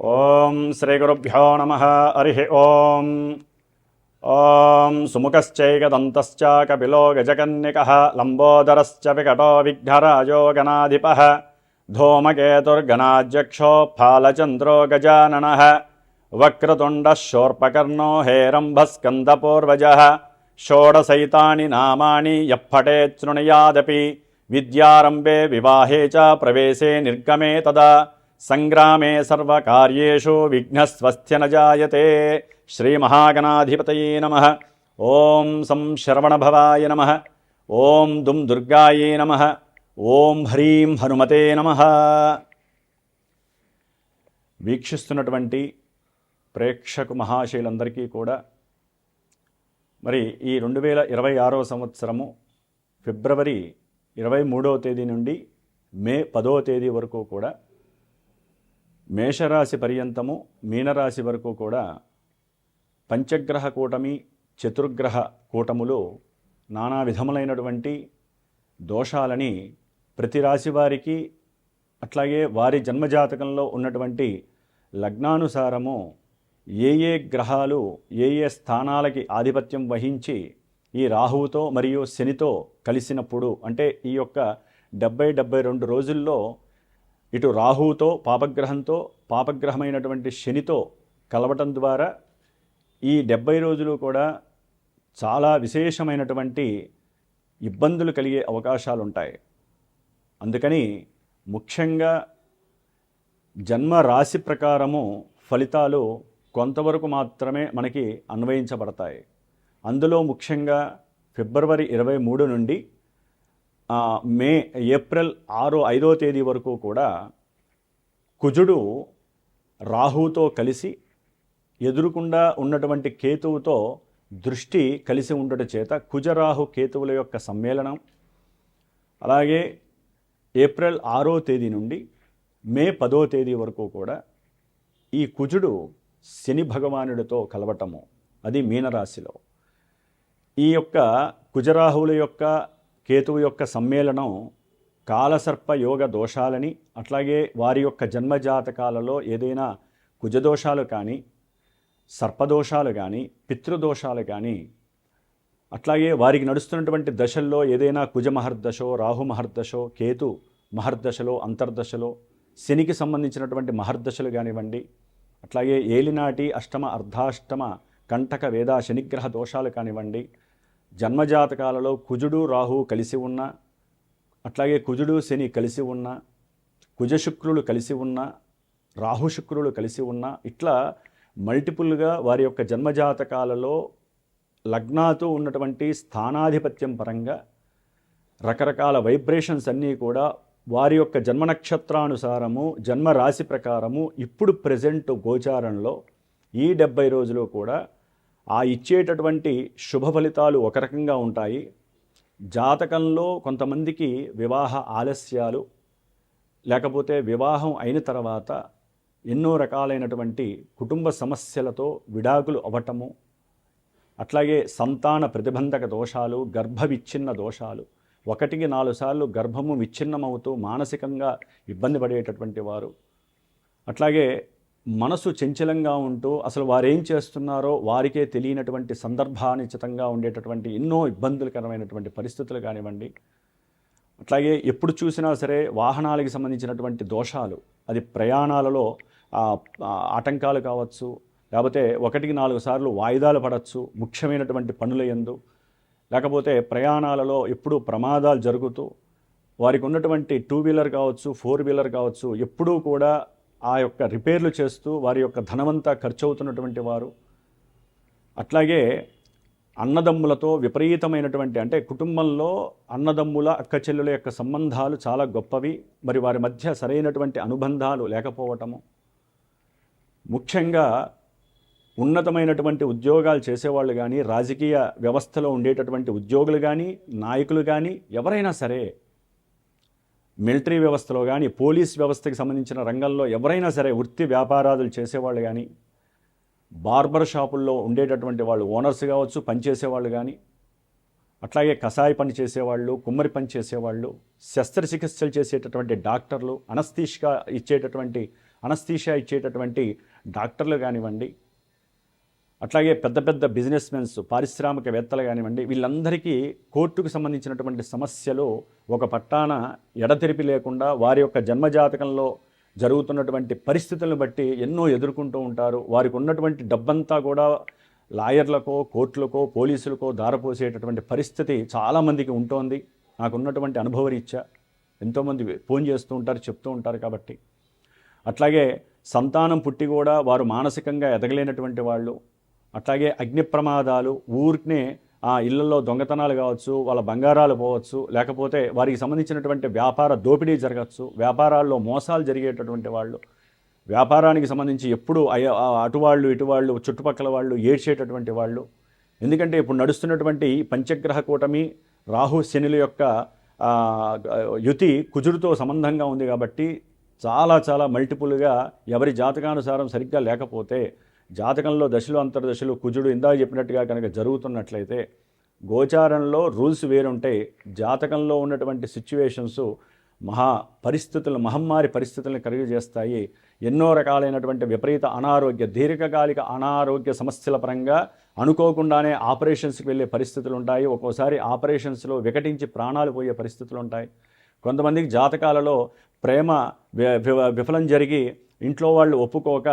ఓం శ్రీ గురుభ్యో నమః. హరి ఓం. ఓం సుముఖశ్చైకదంతశ్చ కపిలో గజకన్యకః లంబోదరశ్చ వికటో విఘ్నరాజో గణాధిపః ధూమకేతుర్గణాధ్యక్షో ఫాలచంద్రో గజాననః వక్రతుండః శూర్పకర్ణో హేరంభస్కందపూర్వజः షోడశైతాని నామాని యప్పఠేత్ శృణుయాదపి విద్యారంభే వివాహే చ ప్రవేశే నిర్గమే తదా సంగ్రామే సర్వకార్యేషు విఘ్నస్వస్త్య న జాయతే. శ్రీమహాగణాధిపతయే నమః. ఓం సం శరవణభవాయ నమః. ఓం దుం దుర్గాయే నమః. ఓం హ్రీం హనుమతే నమః. వీక్షిస్తున్నటువంటి ప్రేక్షకు మహాశయులందరికీ కూడా మరి ఈ 2026 సంవత్సరము ఫిబ్రవరి 23వ తేదీ నుండి మే 10వ తేదీ వరకు కూడా మేషరాశి పర్యంతము మీనరాశి వరకు కూడా పంచగ్రహ కూటమి చతుర్గ్రహ కూటములు నానా విధములైనటువంటి దోషాలని ప్రతి రాశి వారికి అట్లాగే వారి జన్మజాతకంలో ఉన్నటువంటి లగ్నానుసారము ఏ ఏ గ్రహాలు ఏ ఏ స్థానాలకి ఆధిపత్యం వహించి ఈ రాహువుతో మరియు శనితో కలిసినప్పుడు అంటే ఈ యొక్క 72 రోజుల్లో ఇటు రాహువుతో పాపగ్రహంతో పాపగ్రహమైనటువంటి శనితో కలవటం ద్వారా ఈ 70 రోజులు కూడా చాలా విశేషమైనటువంటి ఇబ్బందులు కలిగే అవకాశాలు ఉంటాయి. అందుకని ముఖ్యంగా జన్మ రాశి ప్రకారము ఫలితాలు కొంతవరకు మాత్రమే మనకి అన్వయించబడతాయి. అందులో ముఖ్యంగా ఫిబ్రవరి 23 నుండి ఏప్రిల్ 5వ తేదీ వరకు కూడా కుజుడు రాహువుతో కలిసి ఎదురుకుండా ఉన్నటువంటి కేతువుతో దృష్టి కలిసి ఉండటం చేత కుజరాహు కేతువుల యొక్క సమ్మేళనం, అలాగే ఏప్రిల్ 6వ తేదీ నుండి మే 10వ తేదీ వరకు కూడా ఈ కుజుడు శని భగవానుడితో కలవటము, అది మీనరాశిలో. ఈ యొక్క కుజరాహువుల యొక్క కేతువు యొక్క సమ్మేళనం కాలసర్ప యోగ దోషాలని, అట్లాగే వారి యొక్క జన్మజాతకాలలో ఏదైనా కుజదోషాలు కానీ సర్పదోషాలు కానీ పితృదోషాలు కానీ, అట్లాగే వారికి నడుస్తున్నటువంటి దశల్లో ఏదైనా కుజ మహర్దశో రాహు మహర్దశో కేతు మహర్దశలో అంతర్దశలో శనికి సంబంధించినటువంటి మహర్దశలు కానివ్వండి, అట్లాగే ఏలినాటి అష్టమ అర్ధాష్టమ కంటక వేద శనిగ్రహ దోషాలు కానివ్వండి, జన్మజాతకాలలో కుజుడు రాహు కలిసి ఉన్న, అట్లాగే కుజుడు శని కలిసి ఉన్న, కుజశుక్రులు కలిసి ఉన్న, రాహుశుక్రులు కలిసి ఉన్న, ఇట్లా మల్టిపుల్గా వారి యొక్క జన్మజాతకాలలో లగ్నాతో ఉన్నటువంటి స్థానాధిపత్యం పరంగా రకరకాల వైబ్రేషన్స్ అన్నీ కూడా వారి యొక్క జన్మ నక్షత్రానుసారము జన్మ రాశి ప్రకారము ఇప్పుడు ప్రెజెంట్ గోచారంలో ఈ 70 రోజులు కూడా ఆ ఇచ్చేటటువంటి శుభ ఫలితాలు ఒక రకంగా ఉంటాయి. జాతకంలో కొంతమందికి వివాహ ఆలస్యాలు, లేకపోతే వివాహం అయిన తర్వాత ఎన్నో రకాలైనటువంటి కుటుంబ సమస్యలతో విడాకులు అవ్వటము, అట్లాగే సంతాన ప్రతిబంధక దోషాలు, గర్భ విచ్ఛిన్న దోషాలు, 1-4 సార్లు గర్భము విచ్ఛిన్నమవుతూ మానసికంగా ఇబ్బంది పడేటటువంటి వారు, అట్లాగే మనసు చంచలంగా ఉంటూ అసలు వారేం చేస్తున్నారో వారికే తెలియనటువంటి సందర్భానుచితంగా ఉండేటటువంటి ఎన్నో ఇబ్బందులకరమైనటువంటి పరిస్థితులు కానివ్వండి, అట్లాగే ఎప్పుడు చూసినా సరే వాహనాలకు సంబంధించినటువంటి దోషాలు, అది ప్రయాణాలలో ఆటంకాలు కావచ్చు, లేకపోతే 1-4 సార్లు వాయిదాలు పడవచ్చు ముఖ్యమైనటువంటి పనుల యందు, లేకపోతే ప్రయాణాలలో ఎప్పుడూ ప్రమాదాలు జరుగుతూ వారికి ఉన్నటువంటి 2 వీలర్ కావచ్చు 4 వీలర్ కావచ్చు ఎప్పుడూ కూడా ఆ యొక్క రిపేర్లు చేస్తూ వారి యొక్క ధనమంతా ఖర్చు అవుతున్నటువంటి వారు, అట్లాగే అన్నదమ్ములతో విపరీతమైనటువంటి అంటే కుటుంబంలో అన్నదమ్ముల అక్క చెల్లెల యొక్క సంబంధాలు చాలా గొప్పవి, మరి వారి మధ్య సరైనటువంటి అనుబంధాలు లేకపోవటము, ముఖ్యంగా ఉన్నతమైనటువంటి ఉద్యోగాలు చేసేవాళ్ళు కానీ రాజకీయ వ్యవస్థలో ఉండేటటువంటి ఉద్యోగులు కానీ నాయకులు కానీ ఎవరైనా సరే, మిలిటరీ వ్యవస్థలో కానీ పోలీస్ వ్యవస్థకి సంబంధించిన రంగంలో ఎవరైనా సరే వృత్తి వ్యాపారాలు చేసేవాళ్ళు కానీ, బార్బర్ షాపుల్లో ఉండేటటువంటి వాళ్ళు ఓనర్స్ కావచ్చు పనిచేసేవాళ్ళు కానీ, అట్లాగే కషాయ పని చేసేవాళ్ళు, కుమ్మరి పని చేసేవాళ్ళు, శస్త్రచికిత్సలు చేసేటటువంటి డాక్టర్లు, అనస్థీషియా ఇచ్చేటటువంటి అనస్థీషియా ఇచ్చేటటువంటి డాక్టర్లు కానివ్వండి, అట్లాగే పెద్ద పెద్ద బిజినెస్ మెన్స్, పారిశ్రామికవేత్తలు కానివ్వండి, వీళ్ళందరికీ కోర్టుకు సంబంధించినటువంటి సమస్యలు ఒక పట్టాన ఎడతెరిపి లేకుండా వారి యొక్క జన్మజాతకంలో జరుగుతున్నటువంటి పరిస్థితులను బట్టి ఎన్నో ఎదుర్కొంటూ ఉంటారు. వారికి ఉన్నటువంటి డబ్బంతా కూడా లాయర్లకో, కోర్టులకో, పోలీసులకో దారపోసేటటువంటి పరిస్థితి చాలామందికి ఉంటోంది. నాకున్నటువంటి అనుభవరీత్యా ఎంతోమంది ఫోన్ చేస్తూ ఉంటారు, చెప్తూ ఉంటారు. కాబట్టి అట్లాగే సంతానం పుట్టి కూడా వారు మానసికంగా ఎదగలేనటువంటి వాళ్ళు, అట్లాగే అగ్ని ప్రమాదాలు, ఊరికనే ఆ ఇళ్లలో దొంగతనాలు కావచ్చు, వాళ్ళ బంగారాలు పోవచ్చు, లేకపోతే వారికి సంబంధించినటువంటి వ్యాపార దోపిడీ జరగచ్చు, వ్యాపారాల్లో మోసాలు జరిగేటటువంటి వాళ్ళు, వ్యాపారానికి సంబంధించి ఎప్పుడు అటువాళ్ళు ఇటువాళ్ళు చుట్టుపక్కల వాళ్ళు ఏడ్చేటటువంటి వాళ్ళు. ఎందుకంటే ఇప్పుడు నడుస్తున్నటువంటి పంచగ్రహ కూటమి రాహు శనుల యొక్క యుతి కుజుడితో సంబంధంగా ఉంది. కాబట్టి చాలా చాలా మల్టిపుల్గా ఎవరి జాతకానుసారం సరిగ్గా లేకపోతే, జాతకంలో దశలు అంతర్దశలు కుజుడు ఇందాక చెప్పినట్టుగా కనుక జరుగుతున్నట్లయితే గోచారంలో రూల్స్ వేరుంటాయి. జాతకంలో ఉన్నటువంటి సిచ్యువేషన్స్ మహమ్మారి పరిస్థితులను కలుగజేస్తాయి. ఎన్నో రకాలైనటువంటి విపరీత అనారోగ్య, దీర్ఘకాలిక అనారోగ్య సమస్యల పరంగా అనుకోకుండానే ఆపరేషన్స్కి వెళ్ళే పరిస్థితులు ఉంటాయి. ఒక్కోసారి ఆపరేషన్స్లో వికటించి ప్రాణాలు పోయే పరిస్థితులు ఉంటాయి. కొంతమందికి జాతకాలలో ప్రేమ విఫలం జరిగి ఇంట్లో వాళ్ళు ఒప్పుకోక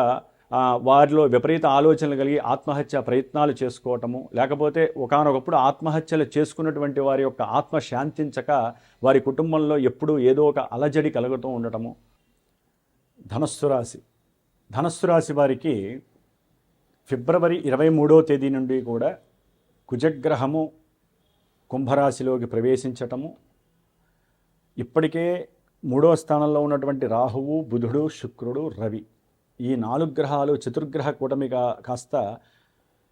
వారిలో విపరీత ఆలోచనలు కలిగి ఆత్మహత్య ప్రయత్నాలు చేసుకోవటము, లేకపోతే ఒకానొకప్పుడు ఆత్మహత్యలు చేసుకున్నటువంటి వారి యొక్క ఆత్మ శాంతించక వారి కుటుంబంలో ఎప్పుడూ ఏదో ఒక అలజడి కలుగుతూ ఉండటము. ధనస్సు రాశి వారికి ఫిబ్రవరి 23వ తేదీ నుండి కూడా కుజగ్రహము కుంభరాశిలోకి ప్రవేశించటము, ఇప్పటికే 3వ స్థానంలో ఉన్నటువంటి రాహువు, బుధుడు, శుక్రుడు, రవి, ఈ 4 గ్రహాలు చతుర్గ్రహ కూటమిగా కాస్త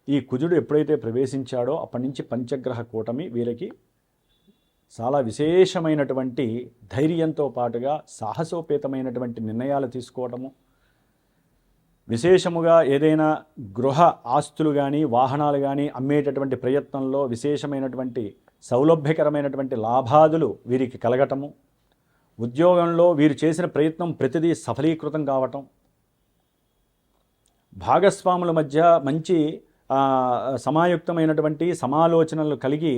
ఈ కుజుడు ఎప్పుడైతే ప్రవేశించాడో అప్పటి నుంచి పంచగ్రహ కూటమి వీరికి చాలా విశేషమైనటువంటి ధైర్యంతో పాటుగా సాహసోపేతమైనటువంటి నిర్ణయాలు తీసుకోవటము, విశేషముగా ఏదైనా గృహ ఆస్తులు కానీ వాహనాలు కానీ అమ్మేటటువంటి ప్రయత్నంలో విశేషమైనటువంటి సౌలభ్యకరమైనటువంటి లాభాదులు వీరికి కలగటము, ఉద్యోగంలో వీరు చేసిన ప్రయత్నం ప్రతిదీ సఫలీకృతం కావటం, భాగస్వాముల మధ్య మంచి సమాయుక్తమైనటువంటి సమాలోచనలు కలిగి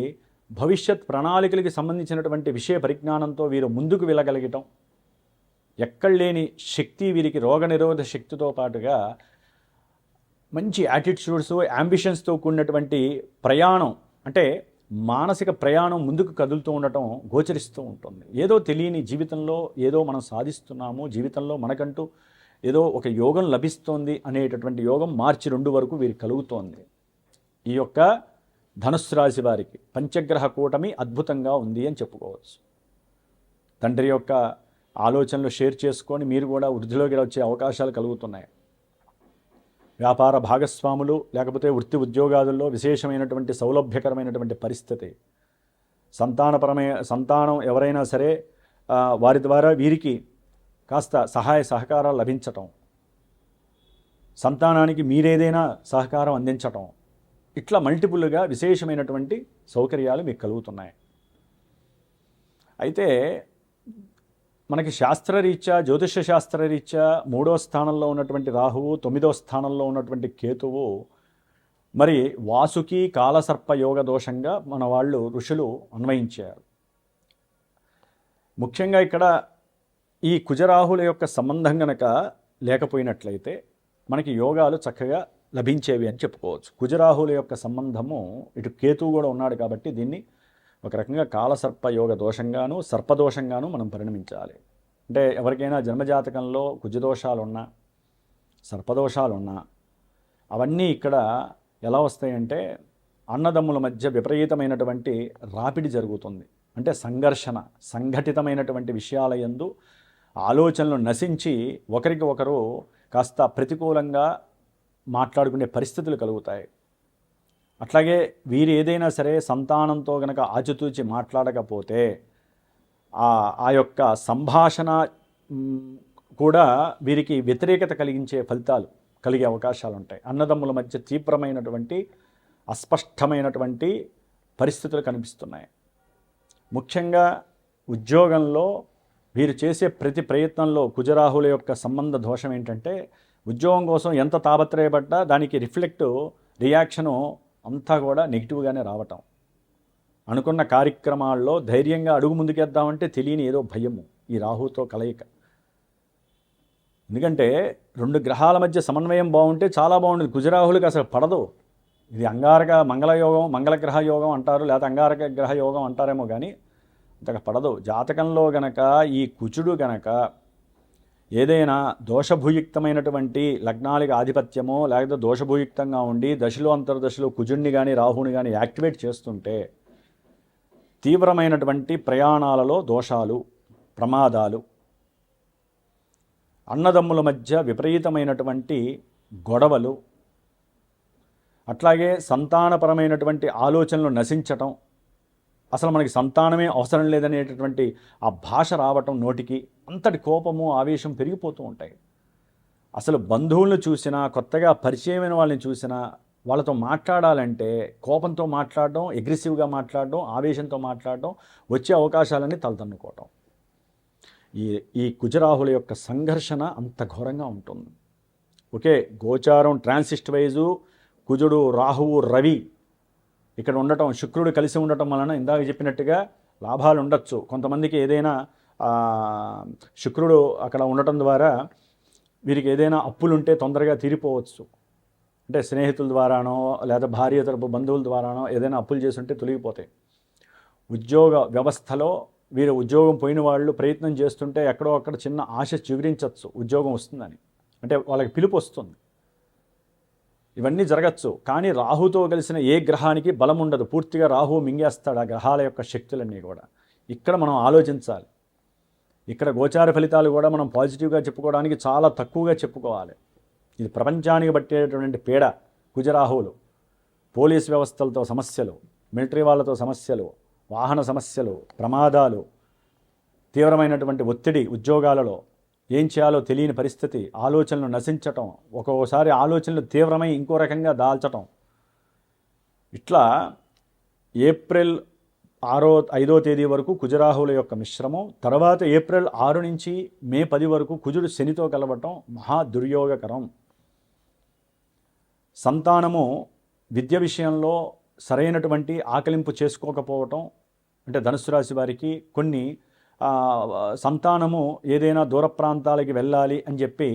భవిష్యత్ ప్రణాళికలకి సంబంధించినటువంటి విషయ పరిజ్ఞానంతో వీరు ముందుకు వెళ్ళగలగటం, ఎక్కడలేని శక్తి వీరికి రోగనిరోధ శక్తితో పాటుగా మంచి యాటిట్యూడ్స్, యాంబిషన్స్తో కూడినటువంటి ప్రయాణం, అంటే మానసిక ప్రయాణం ముందుకు కదులుతూ ఉండటం గోచరిస్తూ ఉంటుంది. ఏదో తెలియని జీవితంలో ఏదో మనం సాధిస్తున్నాము, జీవితంలో మనకంటూ ఏదో ఒక యోగం లభిస్తోంది అనేటటువంటి యోగం మార్చి 2 వరకు వీరికి కలుగుతోంది. ఈ యొక్క ధనుస్సు రాశి వారికి పంచగ్రహ కూటమి అద్భుతంగా ఉంది అని చెప్పుకోవచ్చు. తండ్రి యొక్క ఆలోచనలు షేర్ చేసుకొని మీరు కూడా వృద్ధిలోకి వచ్చే అవకాశాలు కలుగుతున్నాయి. వ్యాపార భాగస్వాములు లేకపోతే వృత్తి ఉద్యోగాదుల్లో విశేషమైనటువంటి సౌలభ్యకరమైనటువంటి పరిస్థితి, సంతానం ఎవరైనా సరే వారి ద్వారా వీరికి కాస్త సహాయ సహకారాలు లభించటం, సంతానానికి మీరేదైనా సహకారం అందించటం, ఇట్లా మల్టిపుల్గా విశేషమైనటువంటి సౌకర్యాలు మీకు కలుగుతున్నాయి. అయితే మనకి శాస్త్రరీత్యా, జ్యోతిష శాస్త్రరీత్యా 3వ స్థానంలో ఉన్నటువంటి రాహువు, 9వ స్థానంలో ఉన్నటువంటి కేతువు మరి వాసుకి కాలసర్ప యోగ దోషంగా మన వాళ్ళు ఋషులు అన్వయించారు. ముఖ్యంగా ఇక్కడ ఈ కుజరాహుల యొక్క సంబంధం గనక లేకపోయినట్లయితే మనకి యోగాలు చక్కగా లభించేవి అని చెప్పుకోవచ్చు. కుజరాహుల యొక్క సంబంధము, ఇటు కేతువు కూడా ఉన్నాడు కాబట్టి దీన్ని ఒక రకంగా కాలసర్ప యోగ దోషంగాను సర్పదోషంగాను మనం పరిగణించాలి. అంటే ఎవరికైనా జన్మజాతకంలో కుజదోషాలున్నా సర్పదోషాలున్నా అవన్నీ ఇక్కడ ఎలా వస్తాయంటే అన్నదమ్ముల మధ్య విపరీతమైనటువంటి రాపిడి జరుగుతుంది. అంటే సంఘర్షణ, సంఘటితమైనటువంటి విషయాల యందు ఆలోచనలు నశించి ఒకరికి ఒకరు కాస్త ప్రతికూలంగా మాట్లాడుకునే పరిస్థితులు కలుగుతాయి. అట్లాగే వీరు ఏదైనా సరే సంతానంతో గనక ఆచితూచి మాట్లాడకపోతే ఆ యొక్క సంభాషణ కూడా వీరికి వ్యతిరేకత కలిగించే ఫలితాలు కలిగే అవకాశాలు ఉంటాయి. అన్నదమ్ముల మధ్య తీవ్రమైనటువంటి అస్పష్టమైనటువంటి పరిస్థితులు కనిపిస్తున్నాయి. ముఖ్యంగా ఉద్యోగంలో వీరు చేసే ప్రతి ప్రయత్నంలో కుజరాహుల యొక్క సంబంధ దోషం ఏంటంటే ఉద్యోగం కోసం ఎంత తాపత్రయపడ్డా దానికి రియాక్షను అంతా కూడా నెగిటివ్గానే రావటం. అనుకున్న కార్యక్రమాల్లో ధైర్యంగా అడుగు ముందుకేద్దామంటే తెలియని ఏదో భయము ఈ రాహుతో కలయిక. ఎందుకంటే 2 గ్రహాల మధ్య సమన్వయం బాగుంటే చాలా బాగుంటుంది. కుజరాహులకు అసలు పడదు. ఇది అంగారక మంగళయోగం, మంగళగ్రహ యోగం అంటారు, లేదా అంగారక గ్రహ యోగం అంటారేమో కానీ అంతగా పడదు. జాతకంలో గనక ఈ కుజుడు గనక ఏదైనా దోషభూయుక్తమైనటువంటి లగ్నాలకు ఆధిపత్యమో లేకపోతే దోషభూయుక్తంగా ఉండి దశలో అంతర్దశలో కుజుడిని కానీ రాహుని కానీ యాక్టివేట్ చేస్తుంటే తీవ్రమైనటువంటి ప్రయాణాలలో దోషాలు, ప్రమాదాలు, అన్నదమ్ముల మధ్య విపరీతమైనటువంటి గొడవలు, అట్లాగే సంతానపరమైనటువంటి ఆలోచనలు నశించటం, అసలు మనకి సంతానమే అవసరం లేదనేటటువంటి ఆ భాష రావటం నోటికి, అంతటి కోపము ఆవేశం పెరిగిపోతూ ఉంటాయి. అసలు బంధువులను చూసినా, కొత్తగా పరిచయమైన వాళ్ళని చూసినా వాళ్ళతో మాట్లాడాలంటే కోపంతో మాట్లాడడం, అగ్రెసివ్గా మాట్లాడడం, ఆవేశంతో మాట్లాడడం, వచ్చే అవకాశాలన్నీ తలదన్నుకోవటం. ఈ కుజరాహుల యొక్క సంఘర్షణ అంత ఘోరంగా ఉంటుంది. ఓకే, గోచారం ట్రాన్సిస్ట్ వైజు కుజుడు, రాహువు, రవి ఇక్కడ ఉండటం, శుక్రుడు కలిసి ఉండటం వలన ఇందాక చెప్పినట్టుగా లాభాలు ఉండొచ్చు. కొంతమందికి ఏదైనా శుక్రుడు అక్కడ ఉండటం ద్వారా వీరికి ఏదైనా అప్పులుంటే తొందరగా తీరిపోవచ్చు. అంటే స్నేహితుల ద్వారానో లేదా భార్య తరపు బంధువుల ద్వారానో ఏదైనా అప్పులు చేస్తుంటే తొలగిపోతాయి. ఉద్యోగ వ్యవస్థలో వీరు ఉద్యోగం పోయిన వాళ్ళు ప్రయత్నం చేస్తుంటే ఎక్కడో అక్కడ చిన్న ఆశ చిగురించవచ్చు ఉద్యోగం వస్తుందని, అంటే వాళ్ళకి పిలుపు వస్తుంది. ఇవన్నీ జరగచ్చు. కానీ రాహుతో కలిసిన ఏ గ్రహానికి బలం ఉండదు. పూర్తిగా రాహువు మింగేస్తాడు ఆ గ్రహాల యొక్క శక్తులన్నీ కూడా. ఇక్కడ మనం ఆలోచించాలి. ఇక్కడ గోచార ఫలితాలు కూడా మనం పాజిటివ్గా చెప్పుకోవడానికి చాలా తక్కువగా చెప్పుకోవాలి. ఇది ప్రపంచానికి పట్టేటటువంటి పీడ కుజరాహువులు. పోలీస్ వ్యవస్థలతో సమస్యలు, మిలిటరీ వాళ్ళతో సమస్యలు, వాహన సమస్యలు, ప్రమాదాలు, తీవ్రమైనటువంటి ఒత్తిడి ఉద్యోగాలలో, ఏం చేయాలో తెలియని పరిస్థితి, ఆలోచనలు నశించటం, ఒక్కొక్కసారి ఆలోచనలు తీవ్రమై ఇంకో రకంగా దాల్చటం. ఇట్లా ఏప్రిల్ 5వ తేదీ వరకు కుజరాహువుల యొక్క మిశ్రమం, తర్వాత ఏప్రిల్ 6 నుంచి మే 10 వరకు కుజుడు శనితో కలవటం మహా దుర్యోగకరం. సంతానము విద్య విషయంలో సరైనటువంటి ఆకలింపు చేసుకోకపోవటం, అంటే ధనుస్సు రాశి వారికి కొన్ని సంతానము ఏదైనా దూర ప్రాంతాలకి వెళ్ళాలి అని చెప్పి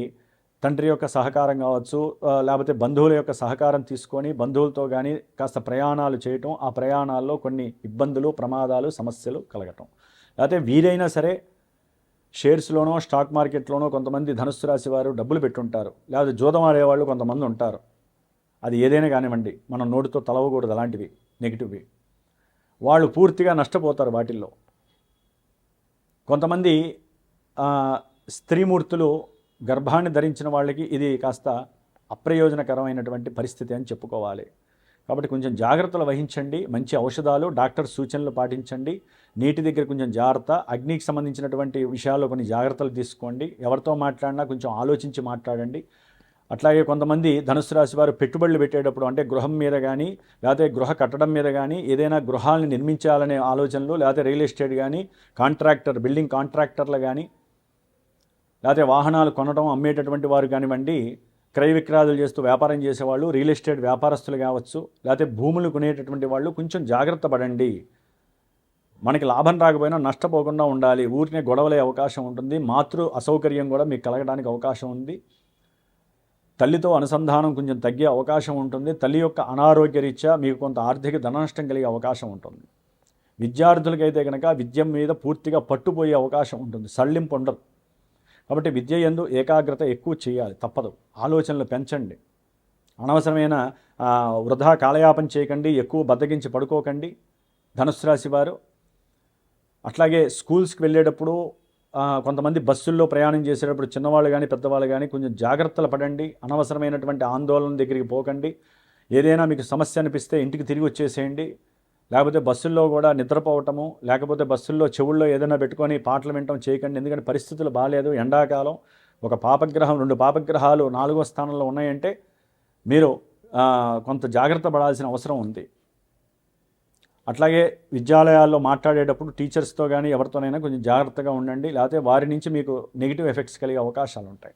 తండ్రి యొక్క సహకారం కావచ్చు, లేకపోతే బంధువుల యొక్క సహకారం తీసుకొని బంధువులతో కానీ కాస్త ప్రయాణాలు చేయటం, ఆ ప్రయాణాల్లో కొన్ని ఇబ్బందులు, ప్రమాదాలు, సమస్యలు కలగటం. లేకపోతే వీరైనా సరే షేర్స్లోనో స్టాక్ మార్కెట్లోనో కొంతమంది ధనుస్సు రాశి వారు డబ్బులు పెట్టుంటారు, లేకపోతే జూదం ఆడేవాళ్ళు కొంతమంది ఉంటారు. అది ఏదైనా కానివ్వండి, మనం నోటితో తలవకూడదు అలాంటివి నెగిటివ్వి. వాళ్ళు పూర్తిగా నష్టపోతారు వాటిల్లో. కొంతమంది స్త్రీమూర్తులు గర్భాన్ని ధరించిన వాళ్ళకి ఇది కాస్త అప్రయోజనకరమైనటువంటి పరిస్థితి అని చెప్పుకోవాలి. కాబట్టి కొంచెం జాగ్రత్తలు వహించండి. మంచి ఔషధాలు, డాక్టర్ సూచనలు పాటించండి. నీటి దగ్గర కొంచెం జాగ్రత్త, అగ్నికి సంబంధించినటువంటి విషయాల్లో కొన్ని జాగ్రత్తలు తీసుకోండి. ఎవరితో మాట్లాడినా కొంచెం ఆలోచించి మాట్లాడండి. అట్లాగే కొంతమంది ధనుస్సు రాశి వారు పెట్టుబడులు పెట్టేటప్పుడు, అంటే గృహం మీద కానీ లేకపోతే గృహ కట్టడం మీద కానీ, ఏదైనా గృహాలను నిర్మించాలనే ఆలోచనలు, లేకపోతే రియల్ ఎస్టేట్ కానీ, బిల్డింగ్ కాంట్రాక్టర్లు కానీ, లేకపోతే వాహనాలు కొనడం అమ్మేటటువంటి వారు కానివ్వండి, క్రయ విక్రయాలు చేస్తూ వ్యాపారం చేసేవాళ్ళు, రియల్ ఎస్టేట్ వ్యాపారస్తులు కావచ్చు, లేకపోతే భూములు కొనేటటువంటి వాళ్ళు కొంచెం జాగ్రత్త పడండి. మనకి లాభం రాకపోయినా నష్టపోకుండా ఉండాలి. ఊరినే గొడవలే అవకాశం ఉంటుంది. మాతృ అసౌకర్యం కూడా మీకు కలగడానికి అవకాశం ఉంది. తల్లితో అనుసంధానం కొంచెం తగ్గే అవకాశం ఉంటుంది. తల్లి యొక్క అనారోగ్య రీత్యా మీకు కొంత ఆర్థిక ధననష్టం కలిగే అవకాశం ఉంటుంది. విద్యార్థులకైతే కనుక విద్య మీద పూర్తిగా పట్టుపోయే అవకాశం ఉంటుంది. సళ్ళింపు ఉండదు. కాబట్టి విద్య యందు ఏకాగ్రత ఎక్కువ చేయాలి, తప్పదు. ఆలోచనలు పెంచండి. అనవసరమైన వృధా కాలయాపన చేయకండి. ఎక్కువ బద్దగించి పడుకోకండి ధనుస్సు రాశి వారు. అట్లాగే స్కూల్స్కి వెళ్ళేటప్పుడు కొంతమంది బస్సుల్లో ప్రయాణం చేసేటప్పుడు చిన్నవాళ్ళు కానీ పెద్దవాళ్ళు కానీ కొంచెం జాగ్రత్తలు పడండి. అనవసరమైనటువంటి ఆందోళన దగ్గరికి పోకండి. ఏదైనా మీకు సమస్య అనిపిస్తే ఇంటికి తిరిగి వచ్చేసేయండి. లేకపోతే బస్సుల్లో కూడా నిద్రపోవటము, లేకపోతే బస్సుల్లో చెవుల్లో ఏదైనా పెట్టుకొని పాటలు వినటం చేయకండి. ఎందుకంటే పరిస్థితులు బాగాలేదు. ఎండాకాలం, ఒక పాపగ్రహం, 2 పాపగ్రహాలు 4వ స్థానంలో ఉన్నాయంటే మీరు కొంత జాగ్రత్త పడాల్సిన అవసరం ఉంది. అట్లాగే విద్యాలయాల్లో మాట్లాడేటప్పుడు టీచర్స్తో కానీ ఎవరితోనైనా కొంచెం జాగ్రత్తగా ఉండండి, లేకపోతే వారి నుంచి మీకు నెగిటివ్ ఎఫెక్ట్స్ కలిగే అవకాశాలు ఉంటాయి.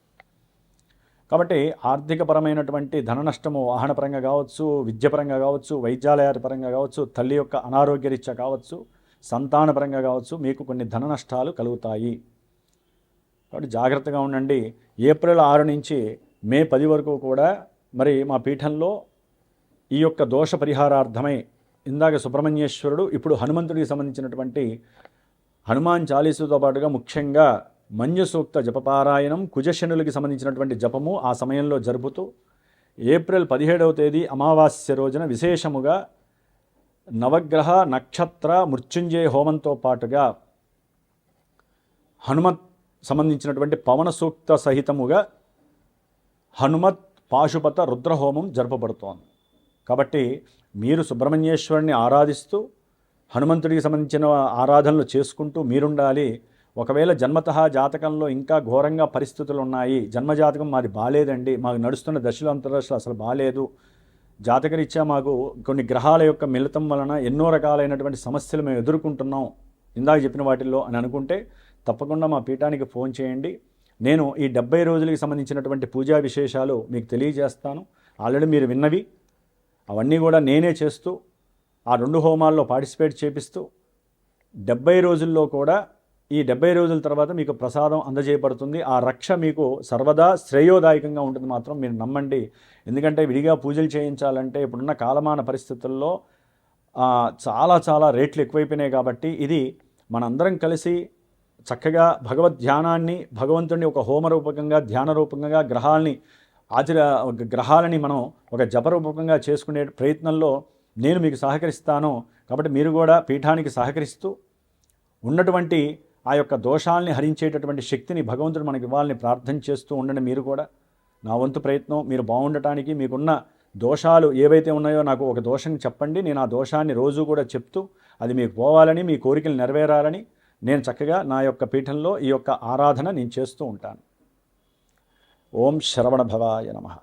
కాబట్టి ఆర్థికపరమైనటువంటి ధన నష్టము వాహనపరంగా కావచ్చు, విద్యపరంగా కావచ్చు, వైద్యాలయాల పరంగా కావచ్చు, తల్లి యొక్క అనారోగ్యరీత్యా కావచ్చు, సంతానపరంగా కావచ్చు, మీకు కొన్ని ధన నష్టాలు కలుగుతాయి. కాబట్టి జాగ్రత్తగా ఉండండి. ఏప్రిల్ 6 నుంచి మే 10 వరకు కూడా మరి మా పీఠంలో ఈ యొక్క దోష పరిహారార్థమై ఇందాక సుబ్రహ్మణ్యేశ్వరుడు, ఇప్పుడు హనుమంతుడికి సంబంధించినటువంటి హనుమాన్ చాలీసుతో పాటుగా ముఖ్యంగా మంజు సూక్త జపపారాయణం, కుజశనులకి సంబంధించినటువంటి జపము ఆ సమయంలో జరుపుతూ ఏప్రిల్ 17వ తేదీ అమావాస్య రోజున విశేషముగా నవగ్రహ నక్షత్ర మృత్యుంజయ హోమంతో పాటుగా హనుమత్ సంబంధించినటువంటి పవన సూక్త సహితముగా హనుమత్ పాశుపత రుద్రహోమం జరపబడుతోంది. కాబట్టి మీరు సుబ్రహ్మణ్యేశ్వరుని ఆరాధిస్తూ హనుమంతుడికి సంబంధించిన ఆరాధనలు చేసుకుంటూ మీరుండాలి. ఒకవేళ జన్మతః జాతకంలో ఇంకా ఘోరంగా పరిస్థితులు ఉన్నాయి, జన్మజాతకం మాది బాలేదండి, మాకు నడుస్తున్న దశలు అంతర్దశలు అసలు బాలేదు, జాతకరీత్యా మాకు కొన్ని గ్రహాల యొక్క మిళితం వలన ఎన్నో రకాలైనటువంటి సమస్యలు మేము ఎదుర్కొంటున్నాం ఇందాక చెప్పిన వాటిల్లో అని అనుకుంటే తప్పకుండా మా పీఠానికి ఫోన్ చేయండి. నేను ఈ 70 రోజులకి సంబంధించినటువంటి పూజా విశేషాలు మీకు తెలియజేస్తాను. ఆల్రెడీ మీరు విన్నవి అవన్నీ కూడా నేనే చేస్తూ ఆ 2 హోమాల్లో పార్టిసిపేట్ చేపిస్తూ 70 రోజుల్లో కూడా ఈ 70 రోజుల తర్వాత మీకు ప్రసాదం అందజేయబడుతుంది. ఆ రక్ష మీకు సర్వదా శ్రేయోదాయకంగా ఉంటుంది, మాత్రం మీరు నమ్మండి. ఎందుకంటే విడిగా పూజలు చేయించాలంటే ఇప్పుడున్న కాలమాన పరిస్థితుల్లో చాలా రేట్లు ఎక్కువైపోయినాయి. కాబట్టి ఇది మనందరం కలిసి చక్కగా భగవద్ ధ్యానాన్ని, భగవంతుడిని ఒక హోమరూపకంగా ధ్యాన రూపకంగా గ్రహాలని మనం ఒక జపరూపకంగా చేసుకునే ప్రయత్నంలో నేను మీకు సహకరిస్తాను. కాబట్టి మీరు కూడా పీఠానికి సహకరిస్తూ ఉన్నటువంటి ఆ యొక్క దోషాలని హరించేటటువంటి శక్తిని భగవంతుడు మనకి ఇవ్వాలని ప్రార్థన చేస్తూ ఉండండి. మీరు కూడా నా వంతు ప్రయత్నం మీరు బాగుండటానికి, మీకున్న దోషాలు ఏవైతే ఉన్నాయో నాకు ఒక దోషం చెప్పండి, నేను ఆ దోషాన్ని రోజు కూడా చెప్తూ అది మీకు పోవాలని, మీ కోరికలు నెరవేరాలని నేను చక్కగా నా యొక్క పీఠంలో ఈ యొక్క ఆరాధన నేను చేస్తూ ఉంటాను. ఓం శరవణ భవాయ నమః.